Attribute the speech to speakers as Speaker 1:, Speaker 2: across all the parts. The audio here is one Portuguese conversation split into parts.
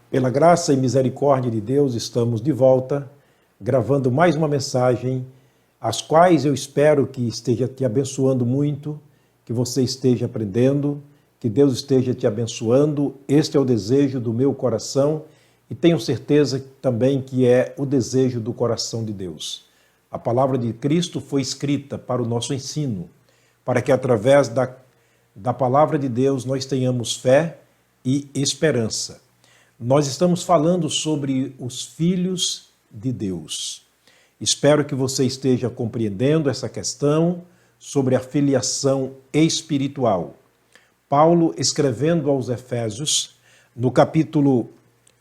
Speaker 1: Pela graça e misericórdia de Deus, estamos de volta, gravando mais uma mensagem, as quais eu espero que esteja te abençoando muito, que você esteja aprendendo, que Deus esteja te abençoando. Este é o desejo do meu coração e tenho certeza também que é o desejo do coração de Deus. A palavra de Cristo foi escrita para o nosso ensino, para que através da palavra de Deus nós tenhamos fé e esperança. Nós estamos falando sobre os filhos de Deus. Espero que você esteja compreendendo essa questão sobre a filiação espiritual. Paulo, escrevendo aos Efésios, no capítulo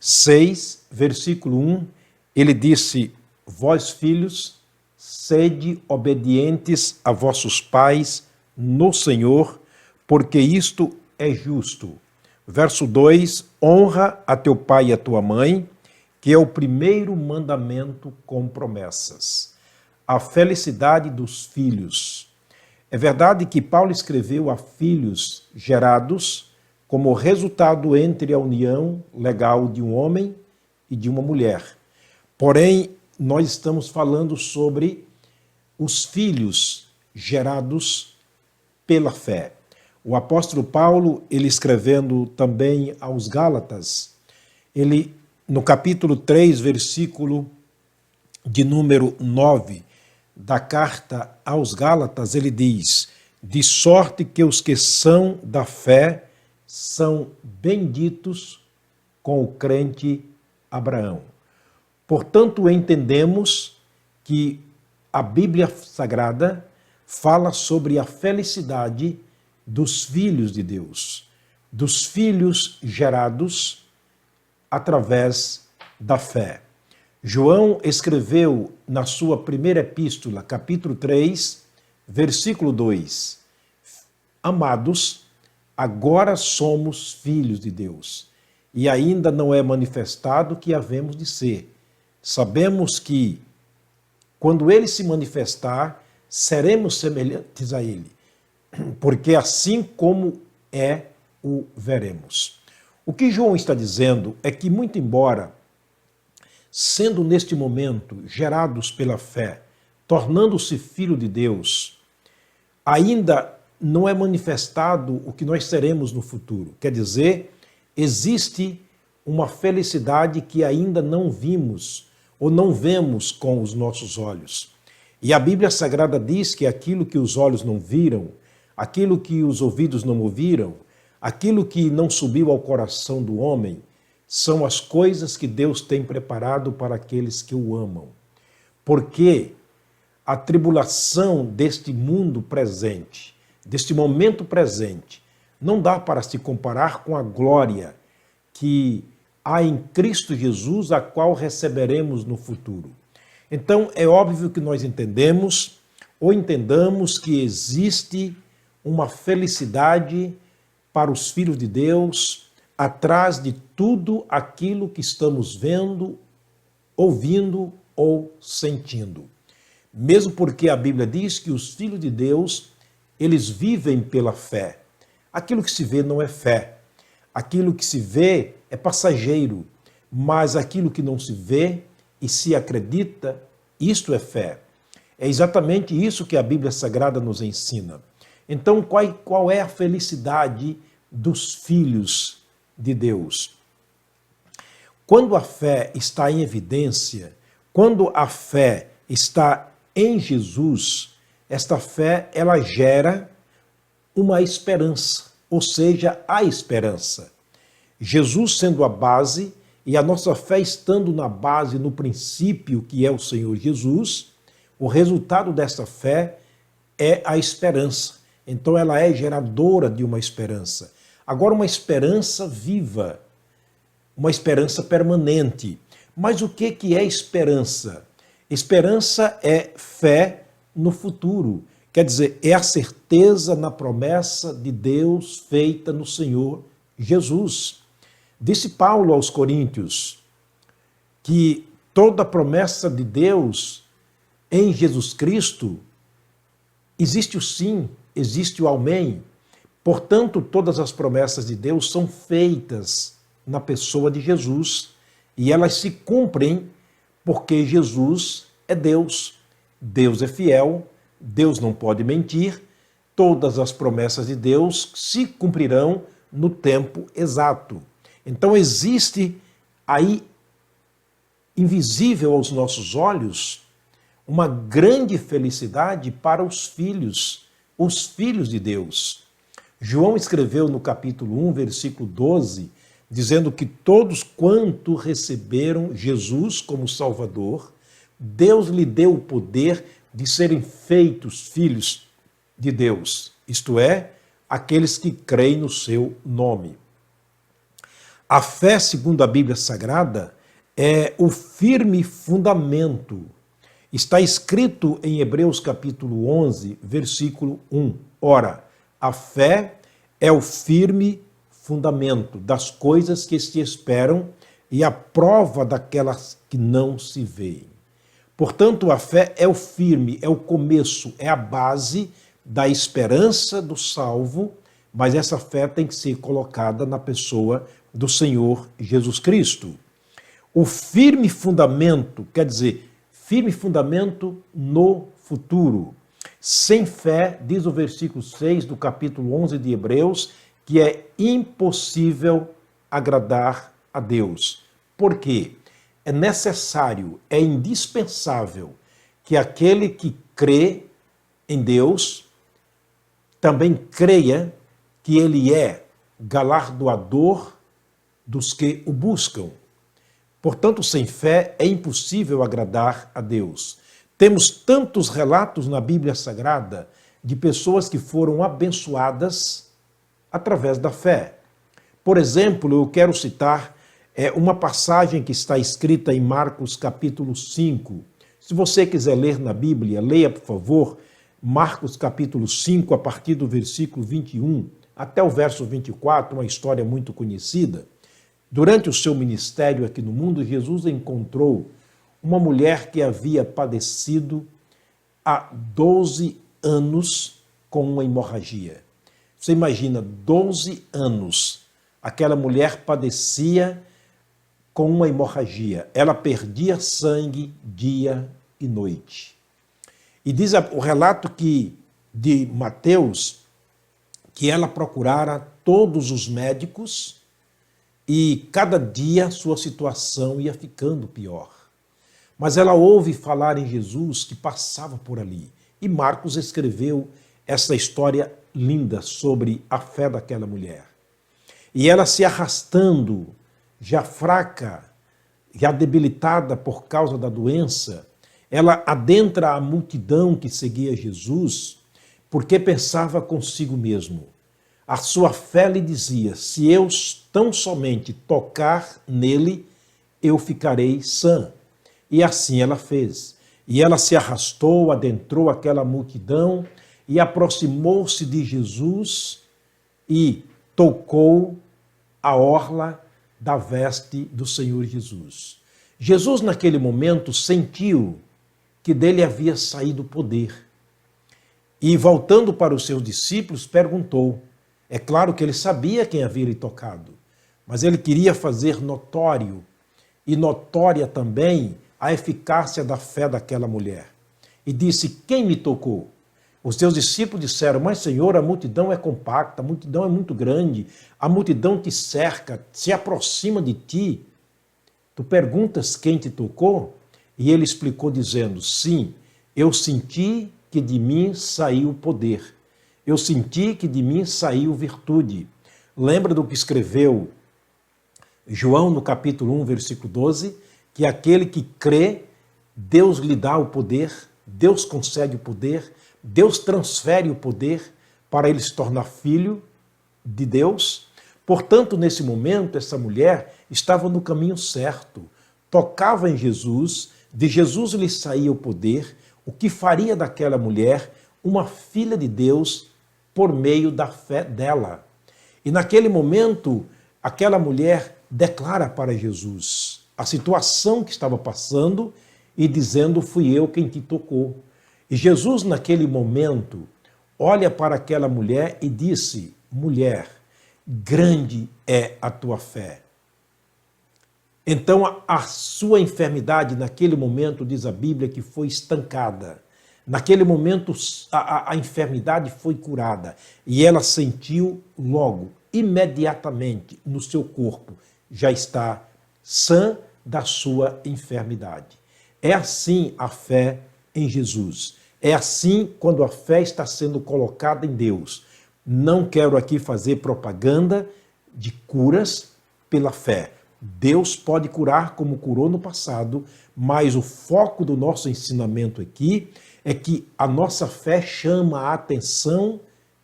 Speaker 1: 6, versículo 1, ele disse: Vós, filhos, sede obedientes a vossos pais no Senhor, porque isto é justo. Verso 2, honra a teu pai e a tua mãe, que é o primeiro mandamento com promessas. A felicidade dos filhos. É verdade que Paulo escreveu a filhos gerados como resultado entre a união legal de um homem e de uma mulher. Porém, nós estamos falando sobre os filhos gerados pela fé. O apóstolo Paulo, ele escrevendo também aos Gálatas, ele no capítulo 3, versículo de número 9 da carta aos Gálatas, ele diz: de sorte que os que são da fé são benditos com o crente Abraão. Portanto, entendemos que a Bíblia Sagrada fala sobre a felicidade dos filhos de Deus, dos filhos gerados através da fé. João escreveu na sua primeira epístola, capítulo 3, versículo 2: Amados, agora somos filhos de Deus, e ainda não é manifestado o que havemos de ser. Sabemos que, quando ele se manifestar, seremos semelhantes a ele, porque assim como é, o veremos. O que João está dizendo é que, muito embora, sendo neste momento gerados pela fé, tornando-se filho de Deus, ainda não é manifestado o que nós seremos no futuro. Quer dizer, existe uma felicidade que ainda não vimos ou não vemos com os nossos olhos. E a Bíblia Sagrada diz que aquilo que os olhos não viram, aquilo que os ouvidos não ouviram, aquilo que não subiu ao coração do homem, são as coisas que Deus tem preparado para aqueles que o amam. Porque a tribulação deste mundo presente, deste momento presente, não dá para se comparar com a glória que há em Cristo Jesus, a qual receberemos no futuro. Então, é óbvio que nós entendemos ou entendamos que existe uma felicidade para os filhos de Deus atrás de tudo aquilo que estamos vendo, ouvindo ou sentindo. Mesmo porque a Bíblia diz que os filhos de Deus, eles vivem pela fé. Aquilo que se vê não é fé. Aquilo que se vê é passageiro, mas aquilo que não se vê e se acredita, isto é fé. É exatamente isso que a Bíblia Sagrada nos ensina. Então, qual é a felicidade dos filhos de Deus? Quando a fé está em evidência, quando a fé está em Jesus, esta fé, ela gera uma esperança, ou seja, a esperança. Jesus sendo a base e a nossa fé estando na base, no princípio que é o Senhor Jesus, o resultado desta fé é a esperança. Então ela é geradora de uma esperança. Agora, uma esperança viva, uma esperança permanente. Mas o que é esperança? Esperança é fé no futuro. Quer dizer, é a certeza na promessa de Deus feita no Senhor Jesus. Disse Paulo aos Coríntios que toda promessa de Deus em Jesus Cristo existe o sim, existe o amém. Portanto, todas as promessas de Deus são feitas na pessoa de Jesus e elas se cumprem porque Jesus é Deus. Deus é fiel, Deus não pode mentir, todas as promessas de Deus se cumprirão no tempo exato. Então existe aí, invisível aos nossos olhos, uma grande felicidade para os filhos de Deus. João escreveu no capítulo 1, versículo 12, dizendo que todos quanto receberam Jesus como Salvador, Deus lhe deu o poder de serem feitos filhos de Deus, isto é, aqueles que creem no seu nome. A fé, segundo a Bíblia Sagrada, é o firme fundamento. Está escrito em Hebreus capítulo 11, versículo 1. Ora, a fé é o firme fundamento das coisas que se esperam e a prova daquelas que não se veem. Portanto, a fé é o firme, é o começo, é a base da esperança do salvo, mas essa fé tem que ser colocada na pessoa do Senhor Jesus Cristo. O firme fundamento, quer dizer, firme fundamento no futuro. Sem fé, diz o versículo 6 do capítulo 11 de Hebreus, que é impossível agradar a Deus. Por quê? É necessário, é indispensável que aquele que crê em Deus também creia que Ele é galardoador dos que o buscam. Portanto, sem fé é impossível agradar a Deus. Temos tantos relatos na Bíblia Sagrada de pessoas que foram abençoadas através da fé. Por exemplo, eu quero citar uma passagem que está escrita em Marcos capítulo 5. Se você quiser ler na Bíblia, leia, por favor, Marcos capítulo 5, a partir do versículo 21 até o verso 24, uma história muito conhecida. Durante o seu ministério aqui no mundo, Jesus encontrou uma mulher que havia padecido há 12 anos com uma hemorragia. Você imagina, 12 anos, aquela mulher padecia com uma hemorragia. Ela perdia sangue dia e noite. E diz o relato de Mateus que ela procurara todos os médicos e cada dia sua situação ia ficando pior. Mas ela ouve falar em Jesus que passava por ali. E Marcos escreveu essa história linda sobre a fé daquela mulher. E ela se arrastando, já fraca, já debilitada por causa da doença, ela adentra a multidão que seguia Jesus, porque pensava consigo mesmo. A sua fé lhe dizia, se eu tão somente tocar nele, eu ficarei sã. E assim ela fez. E ela se arrastou, adentrou aquela multidão e aproximou-se de Jesus e tocou a orla da veste do Senhor Jesus. Jesus, naquele momento, sentiu que dele havia saído o poder. E, voltando para os seus discípulos, perguntou. É claro que ele sabia quem havia lhe tocado, mas ele queria fazer notório e notória também a eficácia da fé daquela mulher. E disse, quem me tocou? Os seus discípulos disseram, mas Senhor, a multidão é compacta, a multidão é muito grande, a multidão te cerca, se aproxima de ti. Tu perguntas quem te tocou? E ele explicou dizendo, sim, eu senti que de mim saiu poder. Eu senti que de mim saiu virtude. Lembra do que escreveu João no capítulo 1, versículo 12? Que aquele que crê, Deus lhe dá o poder, Deus concede o poder, Deus transfere o poder para ele se tornar filho de Deus. Portanto, nesse momento, essa mulher estava no caminho certo, tocava em Jesus, de Jesus lhe saía o poder, o que faria daquela mulher uma filha de Deus por meio da fé dela. E naquele momento, aquela mulher declara para Jesus a situação que estava passando e dizendo, fui eu quem te tocou. E Jesus, naquele momento, olha para aquela mulher e disse, mulher, grande é a tua fé. Então a sua enfermidade naquele momento, diz a Bíblia, que foi estancada. Naquele momento a enfermidade foi curada e ela sentiu logo, imediatamente no seu corpo, já está sã da sua enfermidade. É assim a fé em Jesus. É assim quando a fé está sendo colocada em Deus. Não quero aqui fazer propaganda de curas pela fé. Deus pode curar como curou no passado, mas o foco do nosso ensinamento aqui é que a nossa fé chama a atenção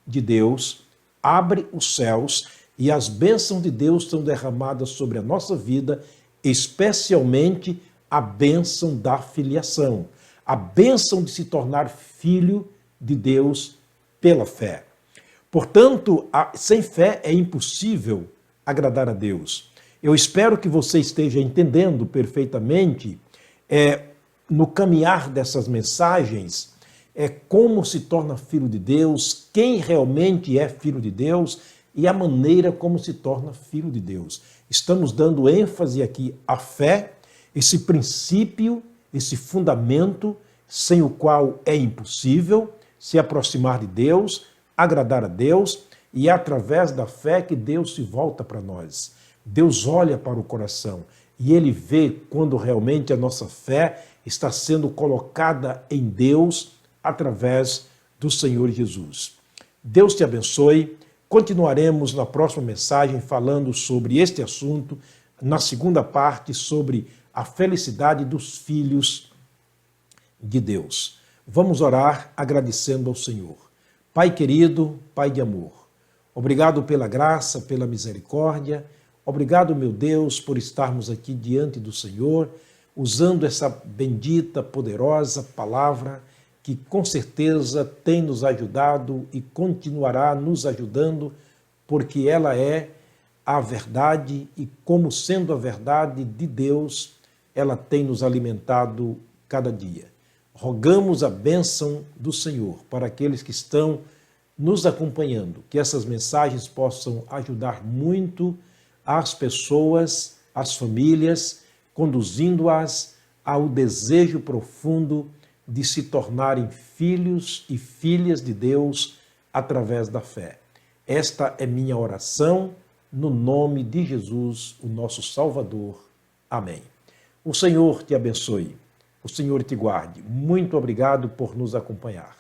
Speaker 1: de Deus, abre os céus e as bênçãos de Deus são derramadas sobre a nossa vida, especialmente a bênção da filiação, a bênção de se tornar filho de Deus pela fé. Portanto, sem fé é impossível agradar a Deus. Eu espero que você esteja entendendo perfeitamente no caminhar dessas mensagens como se torna filho de Deus, quem realmente é filho de Deus e a maneira como se torna filho de Deus. Estamos dando ênfase aqui à fé, esse princípio, esse fundamento sem o qual é impossível se aproximar de Deus, agradar a Deus, e é através da fé que Deus se volta para nós. Deus olha para o coração e Ele vê quando realmente a nossa fé está sendo colocada em Deus através do Senhor Jesus. Deus te abençoe. Continuaremos na próxima mensagem falando sobre este assunto, na segunda parte sobre a felicidade dos filhos de Deus. Vamos orar agradecendo ao Senhor. Pai querido, Pai de amor, obrigado pela graça, pela misericórdia. Obrigado, meu Deus, por estarmos aqui diante do Senhor, usando essa bendita, poderosa palavra que com certeza tem nos ajudado e continuará nos ajudando, porque ela é a verdade e, como sendo a verdade de Deus, ela tem nos alimentado cada dia. Rogamos a bênção do Senhor para aqueles que estão nos acompanhando, que essas mensagens possam ajudar muito as pessoas, as famílias, conduzindo-as ao desejo profundo de se tornarem filhos e filhas de Deus através da fé. Esta é minha oração, no nome de Jesus, o nosso Salvador. Amém. O Senhor te abençoe, o Senhor te guarde. Muito obrigado por nos acompanhar.